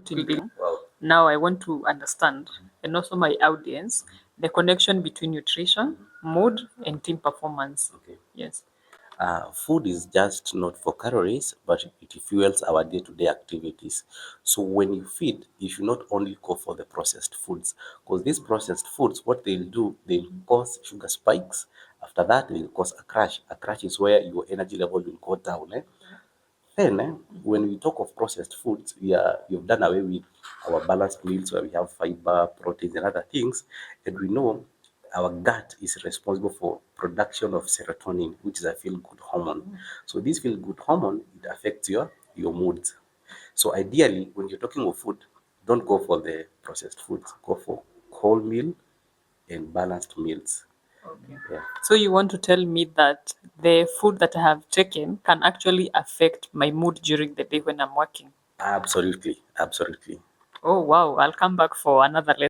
building. Now I want to understand, and also my audience, the connection between nutrition, mood, and team performance. Okay. Yes. Food is just not for calories, but it fuels our day-to-day activities. So when you feed, you should not only go for the processed foods, because these processed foods, what they'll do, they'll cause sugar spikes. After that, they'll cause a crash. A crash is where your energy level will go down. Then, when we talk of processed foods, you've done away with our balanced meals where we have fiber, proteins, and other things. And we know our gut is responsible for production of serotonin, which is a feel-good hormone. So this feel-good hormone, it affects your moods. So ideally, when you're talking of food, don't go for the processed foods. Go for whole meal and balanced meals. Okay. Yeah. So you want to tell me that the food that I have taken can actually affect my mood during the day when I'm working? Absolutely, absolutely. Oh wow, I'll come back for another lesson.